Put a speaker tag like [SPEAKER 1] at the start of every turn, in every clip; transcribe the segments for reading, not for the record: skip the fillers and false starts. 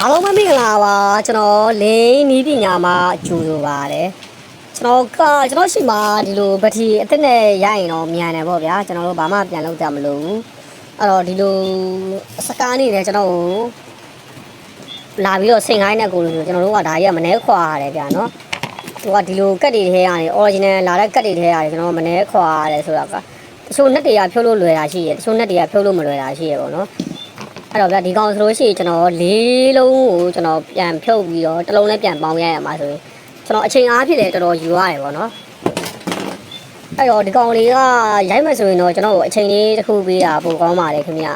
[SPEAKER 1] အားလုံးပဲမင်္ဂလာပါကျွန်တော်လင်းနီးပညာမှာကြိုဆိုပါတယ်ကျွန်တော်ရှိမှာဒီလိုဗတိအသက်နဲ့ရရင်တော့မြန်တယ်ပေါ့ဗျာကျွန်တော်တို့ဘာမှပြန်လုပ်ကြမလို့အဲ့တော့ဒီလိုစကားနေတယ်ကျွန်တော်ကိုလာပြီးတော့ဆင်ခိုင်းတဲ့ကိုလို့ဆိုကျွန်တော်တို့ကဒါကြီးကမနှဲခွာရတယ်ဗျာနော်သူကဒီလိုကတ်တွေထဲရတယ် original လာတဲ့ကတ်တွေထဲရတယ်ကျွန်တော်မနှဲခွာရတယ်ဆိုတာကတချို့နဲ့တရာဖြုတ်လို့လွယ်တာရှိတယ်တချို့နဲ့တရာဖြုတ်လို့မလွယ်တာရှိရပေါ့နော်အဲ့တော့ဗျာဒီကောင်ဆိုလို့ရှိရင်ကျွန်တော်၄လုံးကိုကျွန်တော်ပြန်ဖြုတ်ပြီးတော့တစ်လုံးနဲ့ပြန်ပေါင်းရရမှာဆိုရင်ကျွန်တော်အချိန်အားဖြင့်လည်းတော်တော်ယူရတယ်ပေါ့နော်အဲ့တော့ဒီကောင်လေးကရိုက်မှဆိုရင်တော့ကျွန်တော်အချိန်လေးတစ်ခုပေးတာပိုကောင်းပါတယ်ခင်ဗျ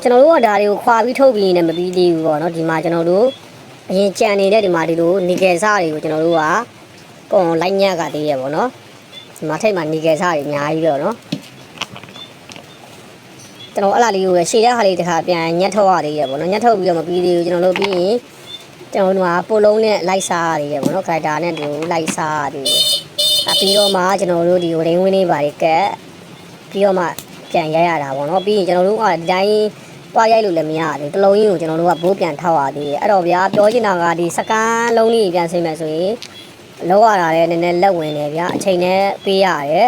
[SPEAKER 1] ကျွန်တော်တို့ကဒါတွေကိုခွာပြီးထုတ်ပြီးနေမပြီးသေးဘူးပေါ့နော်ဒီမှာကျွန်တော်တို့အရင်ကြံနေတဲ့ဒီမှာဒီလိုနီကယ်စားတွေကိုကျွန်တော်တို့ကပုံလိုက်ညက်ကသေးရပေါ့နော်ဒီမှာထိတ်မှာနီကယ်စားတွေအများကြီးပဲပေါ့နော်ကျွန်တော်အဲ့လာလေးကိုရှေ့တဲ့ဟာလေးတစ်ခါပြန်ညှက်ထုတ်ရသေးရပေါ့နော်ညှက်ထုတ်ပြီးတော့မပြီးသေးဘူးကျွန်တော်တို့ပြီးရင်ကျွန်တော်တို့ကပိုလုံးနဲ့လိုက်စားရသေးရပေါ့နော်ခိုင်တာနဲ့ဒီလိုက်စားရသေးတယ်ပြီးတော့မှကျွန်တော်တို့ဒီဝင်းဝင်းလေးပါလေးကက်ပြီးတော့မှပြန်ရိုက်ရတာပေါ့နော်ပြီးရင်ကျွန်တော်တို့ကဒီတိုင်းပွားရိုက်လို့လည်းမရသေးဘူးတစ်လုံးကြီးကိုကျွန်တော်တို့ကဘိုးပြန်ထောက်ရသေးတယ်အဲ့တော့ဗျာပြောချင်တာကဒီစကန်လုံးလေးပြန်ဆင်းမယ်ဆိုရင်လောက်ရတာလည်းနည်းနည်းလက်ဝင်တယ်ဗျာအချိန်နဲ့ပေးရတယ်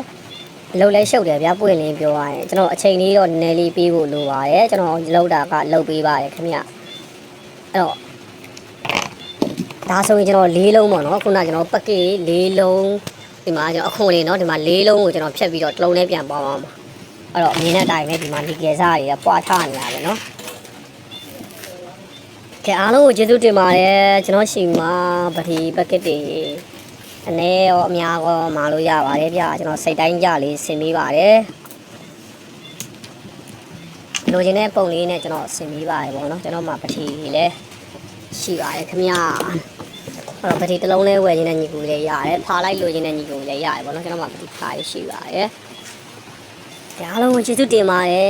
[SPEAKER 1] အလုပ်လဲရှုပ်တယ်ဗျာပွင့်လင်းပြောရရင်ကျွန်တော်အချိန်လေးတော့နည်းနည်းလေးပေးဖို့လိုပါတယ်ကျွန်တော်လောက်တာကလောက်ပေးပါတယ်ခင်ဗျအဲ့တော့ဒါဆိုရင်ကျွန်တော်၄လုံးပေါ့နော်ခုနကျွန်တော်ပက်ကစ်၄လုံးဒီမှာကျွန်တော်အခုလေးနော်ဒီမှာ၄လုံးကိုကျွန်တော်ဖြတ်ပြီးတော့တစ်လုံးနဲ့ပြန်ပေါင်းအောင်ပါအဲ့တော့အမြင်နဲ့အတိုင်းပဲဒီမှာဒီကယ်စားတွေကပွားထားနေရတယ်နော်ကဲအားလုံးကိုကျေးဇူးတင်ပါတယ်ကျွန်တော်ရှိမှာပတိပက်ကစ်တွေအနေရောအများကောမာလို့ရပါတယ်ဗျာကျွန်တော်စိတ်တိုင်းကြလေးဆင်ပေးပါတယ်လိုချင်တဲ့ပုံလေးနဲ့ကျွန်တော်ဆင်ပေးပါတယ်ပေါ့နော်ကျွန်တော်မှာပတိလည်းရှိပါတယ်ခင်ဗျာအဲ့တော့ပတိတစ်လုံးလေးဝယ်ခြင်းနဲ့ညီကူလေးရတယ်ဖာလိုက်လိုချင်တဲ့ညီကူလေးရတယ်ပေါ့နော်ကျွန်တော်မှာပတိဖာရရှိပါတယ်အားလုံးကိုကျေးဇူးတင်ပါတယ်